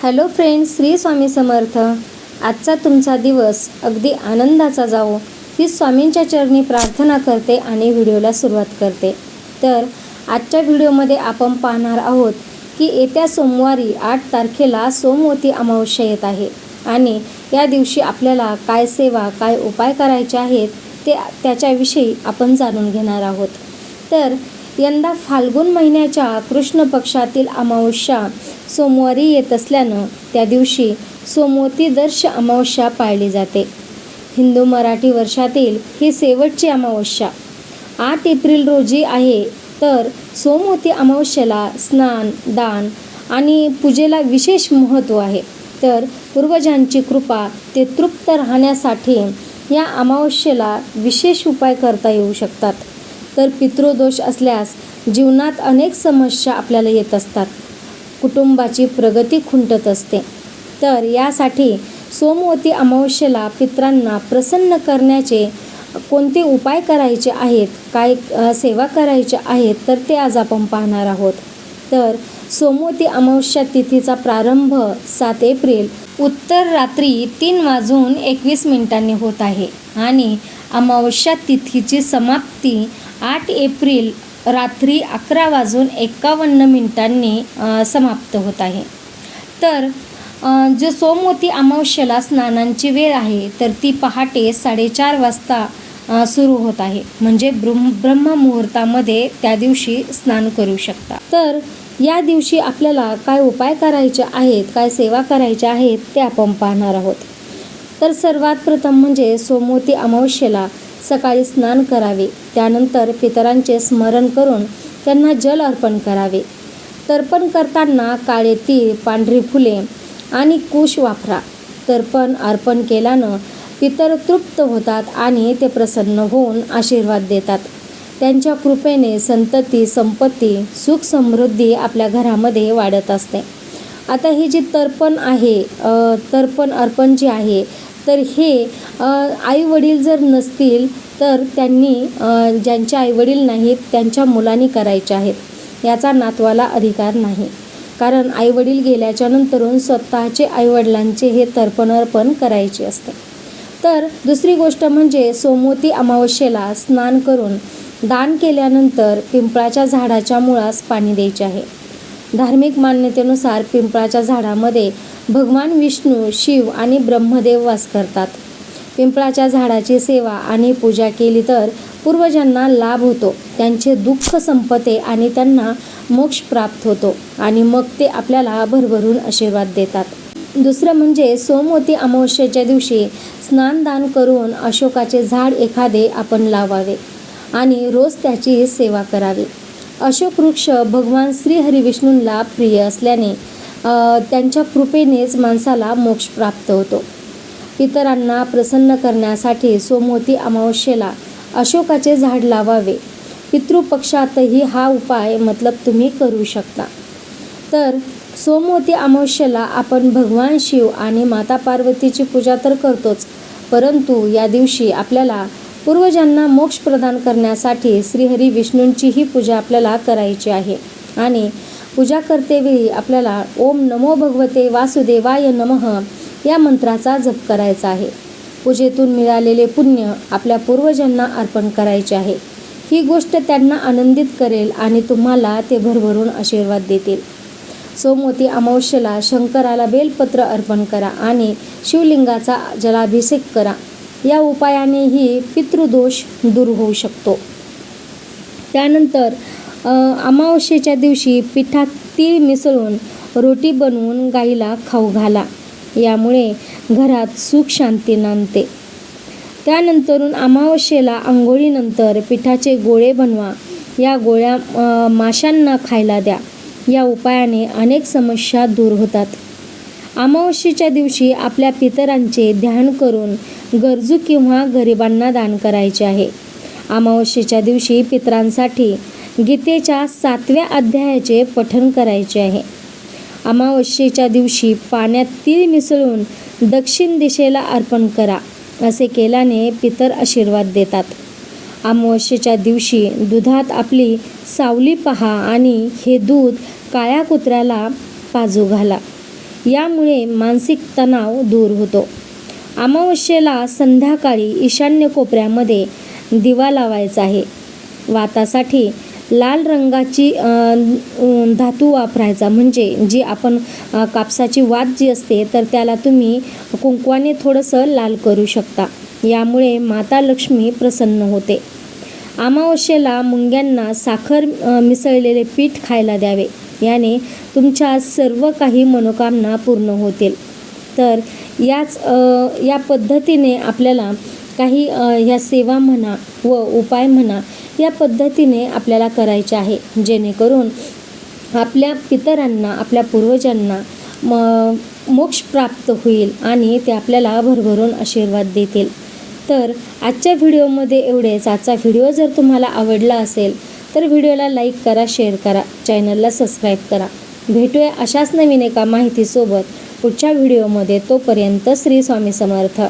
Hello friends, Shri Swami Samarth. आजचा तुमचा दिवस अगदी आनंदाचा जावो ही स्वामींच्या चरणी प्रार्थना करते आणि व्हिडिओला सुरुवात करते. तर आजच्या व्हिडिओमध्ये आपण पाहणार आहोत की येत्या सोमवारी 8 तारखेला सोमवती अमावस्या येत आहे आणि या दिवशी आपल्याला काय सेवा, काय उपाय करायचे आहेत त्याच्याविषयी आपण जाणून घेणार आहोत. तर यंदा फाल्गुन महिन्याच्या कृष्ण पक्षातील अमावस्या सोमवारी येत असल्यानं त्या दिवशी सोमवती दर्श अमावस्या पाळली जाते. हिंदू मराठी वर्षातील ही शेवटची अमावस्या 8 एप्रिल रोजी आहे. तर सोमवती अमावस्येला स्नान, दान आणि पूजेला विशेष महत्त्व आहे. तर पूर्वजांची कृपा ते तृप्त राहण्यासाठी या अमावस्येला विशेष उपाय करता येऊ शकतात. तर पितृदोष असल्यास जीवनात अनेक समस्या आपल्याला येत असतात. कुटुंबाची प्रगती खुंटत असते. तर यासाठी सोमवती अमावस्येला पितरांना प्रसन्न करण्याचे कोणते उपाय करायचे आहेत, काय सेवा करायच्या आहेत, तर ते आज आपण पाहणार आहोत. तर सोमवती अमावस्या तिथीचा प्रारंभ 7 एप्रिल उत्तर रात्री 3:21 होत आहे आणि अमावस्या तिथीची समाप्ती 8 एप्रिल रात्री 11:51 समाप्त होत आहे. तर जो सोमवती अमावस्येला स्नानांची वेळ आहे तर ती पहाटे 4:30 वाजता सुरू होत आहे. म्हणजे ब्रह्ममुहूर्तामध्ये त्या दिवशी स्नान करू शकता. तर या दिवशी आपल्याला काय उपाय करायचे आहेत, काय सेवा करायच्या आहेत ते आपण पाहणार आहोत. तर सर्वात प्रथम म्हणजे सोमवती अमावस्येला सकाळी स्नान करावे. त्यानंतर पितरांचे स्मरण करून त्यांना जल अर्पण करावे. तर्पण करताना काळे तीळ, पांढरी फुले आणि कुश वापरा. तर्पण अर्पण केल्यानं पितर तृप्त होतात आणि ते प्रसन्न होऊन आशीर्वाद देतात. त्यांच्या कृपेने संतती, संपत्ती, सुख समृद्धी आपल्या घरामध्ये वाढत असते. आता हे जे तर्पण आहे, तर्पण अर्पण जे आहे तर हे आई वडील जर नसतील तर त्यांनी, ज्यांचे आई वडील नाहीत त्यांच्या मुलांनी करायचे आहेत. याचा नातवाला अधिकार नाही, कारण आई वडील गेल्याच्या नंतरून स्वतःचे आईवडिलांचे हे तर्पण अर्पण करायचे असते. तर दुसरी गोष्ट म्हणजे सोमवती अमावस्येला स्नान करून दान केल्यानंतर पिंपळाच्या झाडाच्या मुळास पाणी द्यायचे आहे. धार्मिक मान्यतेनुसार पिंपळाच्या झाडामध्ये भगवान विष्णू, शिव आणि ब्रह्मदेव वास करतात. पिंपळाच्या झाडाची सेवा आणि पूजा केली तर पूर्वजांना लाभ होतो, त्यांचे दुःख संपते आणि त्यांना मोक्ष प्राप्त होतो आणि मग ते आपल्याला भरभरून आशीर्वाद देतात. दुसरं म्हणजे सोमवती अमावस्येच्या दिवशी स्नानदान करून अशोकाचे झाड एखादे आपण लावावे आणि रोज त्याची सेवा करावी. अशोक वृक्ष भगवान श्री हरिविष्णूंना प्रिय असल्याने त्यांच्या कृपेनेच माणसाला मोक्ष प्राप्त होतो. पितरांना प्रसन्न करण्यासाठी सोमवती अमावस्येला अशोकाचे झाड लावावे. पितृपक्षातही हा उपाय तुम्ही करू शकता. तर सोमवती अमावस्येला आपण भगवान शिव आणि माता पार्वतीची पूजा तर करतोच, परंतु या दिवशी आपल्याला पूर्वजांना मोक्ष प्रदान करण्यासाठी श्रीहरी विष्णूंचीही पूजा आपल्याला करायची आहे. आणि पूजा करतेवेळी आपल्याला ओम नमो भगवते वासुदेवाय नमः या मंत्राचा जप करायचा आहे. पूजेतून मिळालेले पुण्य आपल्या पूर्वजांना अर्पण करायचे आहे. ही गोष्ट त्यांना आनंदित करेल आणि तुम्हाला ते भरभरून आशीर्वाद देतील. सोमवती अमावस्येला शंकराला बेलपत्र अर्पण करा आणि शिवलिंगाचा जलाभिषेक करा. या उपायानेही पितृदोष दूर होऊ शकतो. त्यानंतर अमावस्येच्या दिवशी पिठात तीळ मिसळून रोटी बनवून गाईला खाऊ घाला. यामुळे घरात सुख शांती नांदते. त्यानंतरून अमावस्येला आंघोळीनंतर पिठाचे गोळे बनवा. या गोळ्या माशांना खायला द्या. या उपायाने अनेक समस्या दूर होतात. अमावस्येच्या दिवशी आपल्या पितरांचे ध्यान करून गरजू किंवा गरिबांना दान करायचे आहे. अमावस्येच्या दिवशी पितरांसाठी गीतेच्या 7व्या अध्यायाचे पठण करायचे आहे. अमावस्येच्या दिवशी पाण्यात तीळ मिसळून दक्षिण दिशेला अर्पण करा. असे केल्याने पितर आशीर्वाद देतात. अमावस्येच्या दिवशी दुधात आपली सावली पहा आणि हे दूध काळ्या कुत्र्याला पाजू घाला. यामुळे मानसिक तणाव दूर होतो. अमावस्येला संध्याकाळी ईशान्य कोपऱ्यामध्ये दिवा लावायचा आहे. वातासाठी लाल रंगाची धातू वापरायचा, म्हणजे जी आपण कापसाची वात जी असते तर त्याला तुम्ही कुंकवाने थोडंसं लाल करू शकता. यामुळे माता लक्ष्मी प्रसन्न होते. अमावस्येला मुंग्यांना साखर मिसळलेले पीठ खायला द्यावे. याने तुमच्या सर्व काही मनोकामना पूर्ण होतील. तर या पद्धतीने आपल्याला काही ह्या सेवा म्हणा व उपाय म्हणा या पद्धतीने आपल्याला करायचे आहे, जेणेकरून आपल्या पितरांना, आपल्या पूर्वजांना मोक्ष प्राप्त होईल आणि ते आपल्याला भरभरून आशीर्वाद देतील. तर आजच्या व्हिडिओमध्ये एवढेच. आजचा व्हिडिओ जर तुम्हाला आवडला असेल तर व्हिडिओला लाईक करा, शेअर करा, चॅनलला सबस्क्राईब करा. भेटूया अशाच नवीन एका माहितीसोबत पुढच्या व्हिडिओमध्ये. तोपर्यंत श्री स्वामी समर्थ.